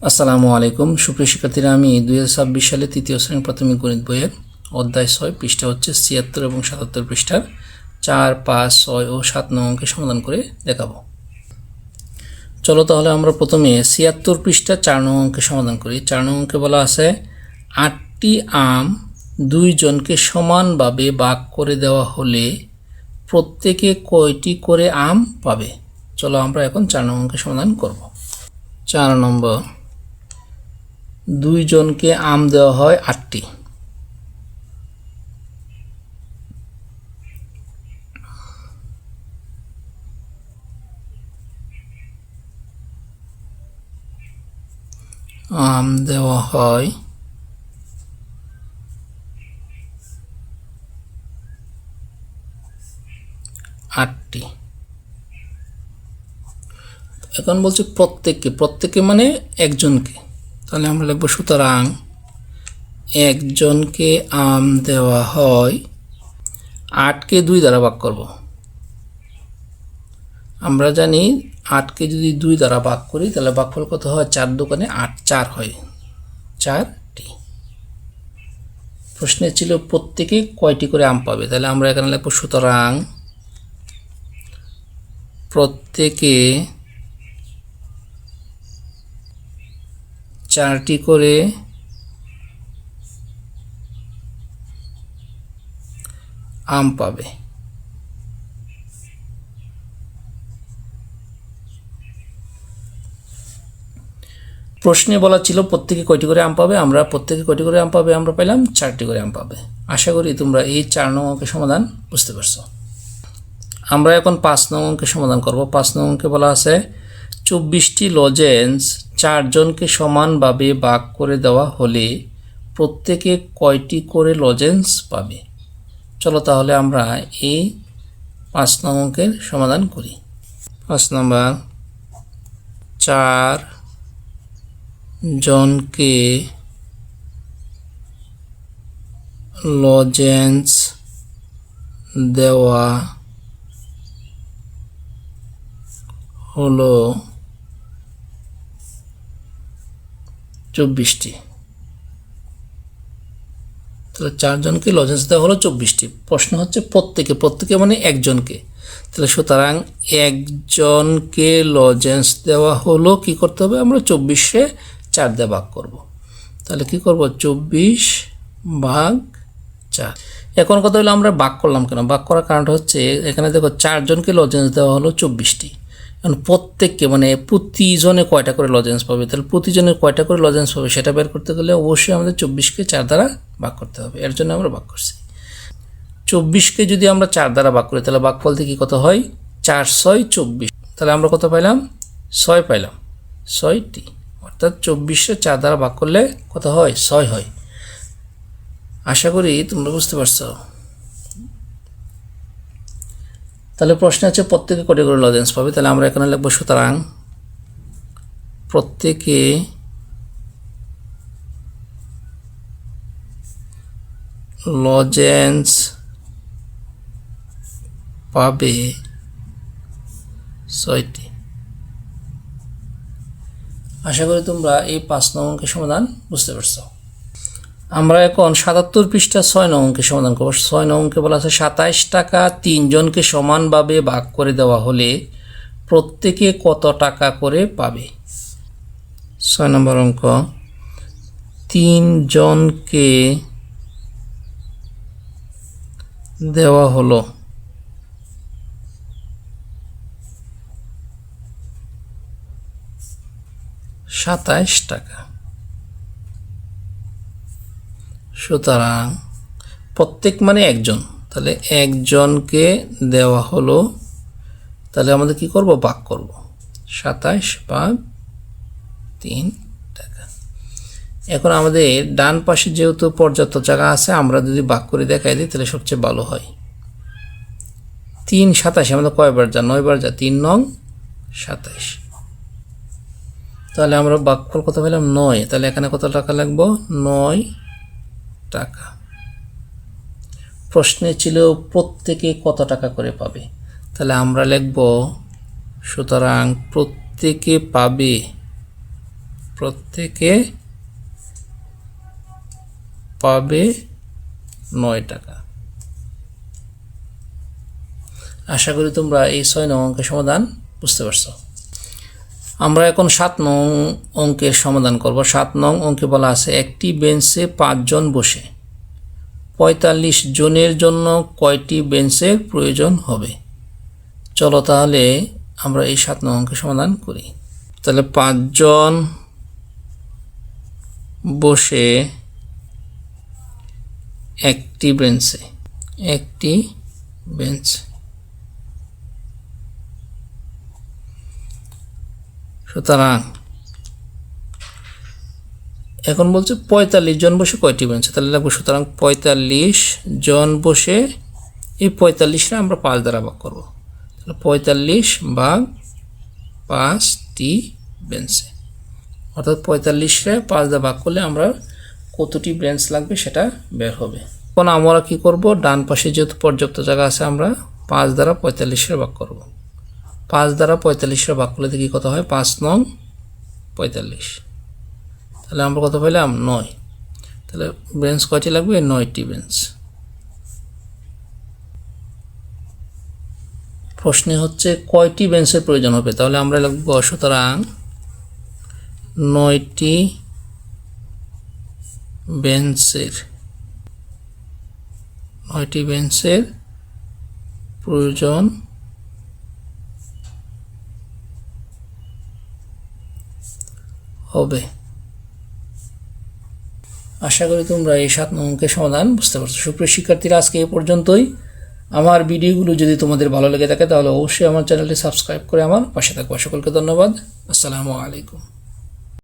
আসসালামু আলাইকুম সুপ্রিয় শিক্ষার্থীরা, আমি 2026 সালে তৃতীয় শ্রেণীর প্রাথমিক গণিত বইয়ের অধ্যায় 6 পৃষ্ঠা হচ্ছে 76 এবং 77 পৃষ্ঠার 4, 5, 6 ও 7 নং অঙ্কের সমাধান করে দেখাবো। চলো তাহলে আমরা প্রথমে 76 পৃষ্ঠা 4 নং অঙ্কের সমাধান করি। 4 নং অঙ্কে বলা আছে 8টি আম 2 জনকে সমানভাবে ভাগ করে দেওয়া হলে প্রত্যেকে কয়টি করে আম পাবে। চলো আমরা এখন 4 নং অঙ্কের সমাধান করব। 4 নম্বর, 2 জনকে আম দেওয়া হয় 8টি। আম দেওয়া হয় 8টি। এখন বলছে প্রত্যেককে মানে একজনকে, তাহলে আমরা লিখব সুতরাং একজনকে আম দেওয়া হয়। 8কে 2 দ্বারা ভাগ করব। আমরা জানি 8কে যদি 2 দ্বারা ভাগ করি তাহলে ভাগফল কত হয়? 4 দোকানে 8, 4 হয়, 4টি। প্রশ্নে ছিল প্রত্যেকে কয়টি করে আম পাবে, তাহলে আমরা এখানে লিখব সুতরাং প্রত্যেকে 4টি করে আম পাবে। প্রশ্নে বলা ছিল প্রত্যেকে কয়টি করে আম পাবে, আমরা প্রত্যেকে কয়টি করে আম পাবে আমরা পেলাম 4টি করে আম পাবে। আশা করি তোমরা এই 4 নং অঙ্কের সমাধান বুঝতে পারছো। আমরা এখন 5 নং অঙ্কের সমাধান করব। 5 নং অঙ্কে বলা আছে 24টি লজেন্স 4 জনকে সমানভাবে ভাগ করে দেওয়া হলে প্রত্যেকে কয়টি করে লজেন্স পাবে। চলো তাহলে আমরা এই 5 নং অঙ্কের সমাধান করি। 5 নম্বর, 4 জনকে লজেন্স দেওয়া হলো 24টি। তাহলে 4 জনকে লজেন্স দেওয়া হলো 24টি। প্রশ্ন হচ্ছে প্রত্যেকে মানে একজনকে, তাহলে সুতরাং একজনকে লজেন্স দেওয়া হলো কি করতে হবে? আমরা 24-এ 4 দিয়ে ভাগ করব। তাহলে কি করব? 24/4। এখন কথা হলো আমরা ভাগ করলাম কেন? ভাগ করার কারণটা হচ্ছে এখানে দেখো 4 জনকে লজেন্স দেওয়া হলো 24টি। এখন প্রত্যেককে মানে প্রতিজনে কয়টা করে লজেন্স পাবে, তাহলে প্রতিজনের কয়টা করে লজেন্স পাবে সেটা বের করতে গেলে অবশ্যই আমাদের 24কে 4 দ্বারা ভাগ করতে হবে। এর জন্য আমরা ভাগ করছি। 24কে যদি আমরা 4 দ্বারা ভাগ করি তাহলে ভাগফল থেকে কত হয়? 4, 6, 24। তাহলে আমরা কত পাইলাম? 6 পাইলাম, 6টি। অর্থাৎ 24-এ 4 দ্বারা ভাগ করলে কত হয়? 6 হয়। আশা করি তোমরা বুঝতে পারছো। তাহলে প্রশ্ন আছে প্রত্যেকে কয়টি করে লজেন্স পাবে, তাহলে আমরা এখানে লিখব সুতরাং প্রত্যেকে লজেন্স পাবে 6টি। আশা করি তোমরা এই 5 নং অঙ্কের সমাধান বুঝতে পারছো। আমরা এখন 77 পৃষ্ঠা 6 নং অঙ্কের সমাধান করব। 6 নং অঙ্কে বলা আছে 27 টাকা 3 জনকে সমানভাবে ভাগ করে দেওয়া হলে প্রত্যেকে কত টাকা করে পাবে। 6 নম্বর অঙ্ক, 3 জনকে দেওয়া হলো 27 টাকা। সুতরাং প্রত্যেক মানে একজন, তাহলে একজনকে দেওয়া হলো, তাহলে আমাদের কি করব? ভাগ করব। 27/3 টাকা। এখন আমাদের ডান পাশে যেহেতু পর্যাপ্ত জায়গা আছে, আমরা যদি ভাগ করে দেখাই দিই তাহলে সবচেয়ে ভালো হয়। 3, 27 আমাদের কয়বার যা? 9 বার যা, 3 নং 27। তাহলে আমরা ভাগফল কত পেলাম? 9। তাহলে এখানে কত টাকা লাগবে? 9 টাকা। প্রশ্নে ছিল প্রত্যেকে কত টাকা করে পাবে, তাহলে আমরা লিখব সুতরাং প্রত্যেকে পাবে প্রত্যেকে পাবে 9 টাকা। আশা করি তোমরা এই 6 নং অঙ্কের সমাধান বুঝতে পারছো। আমরা এখন 7 নং অঙ্কের সমাধান করব। 7 নং অঙ্কে বলা আছে একটি বেঞ্চে 5 জন বসে 45 জনের জন্য কয়টি বেঞ্চের প্রয়োজন হবে? চলো তাহলে আমরা এই 7 নং অঙ্কের সমাধান করি। তাহলে 5 জন বসে একটি বেঞ্চ সুতরাং এখন বলছে 45 জন বসে কয়টি বেঞ্চ, তাহলে লাগবে সুতরাং 45 জন বসে এই 45টা আমরা 5 দ্বারা ভাগ করব। তাহলে 45 ভাগ 5টি বেঞ্চে, অর্থাৎ 45টা 5 দ্বারা ভাগ করলে আমরা কতটি বেঞ্চ লাগবে সেটা বের হবে। এখন আমরা কি করব, ডান পাশে যেহেতু পর্যাপ্ত জায়গা আছে আমরা 5 দ্বারা 45 ভাগ করব। 5 দ্বারা 45 ভাগ করলে দেখি কত হয়, 5 নং 45। তাহলে আমরা কত পেলাম, 9। তাহলে বেঞ্চ কয়টি লাগবে, 9টি বেঞ্চ। প্রশ্নে হচ্ছে কয়টি বেঞ্চের প্রয়োজন হবে, তাহলে আমরা লিখব সুতরাং 9টি বেঞ্চের প্রয়োজন হবে। আশা করি তোমরা এই 7 নং অঙ্কের সমাধান বুঝতে পারছো। সুপ্রিয় শিক্ষার্থীরা, আজকে এই পর্যন্তই। আমার ভিডিওগুলো যদি তোমাদের ভালো লেগে থাকে তাহলে অবশ্যই আমার চ্যানেলটি সাবস্ক্রাইব করে আমার পাশে থাকবে। সকলকে ধন্যবাদ। আসসালামু আলাইকুম।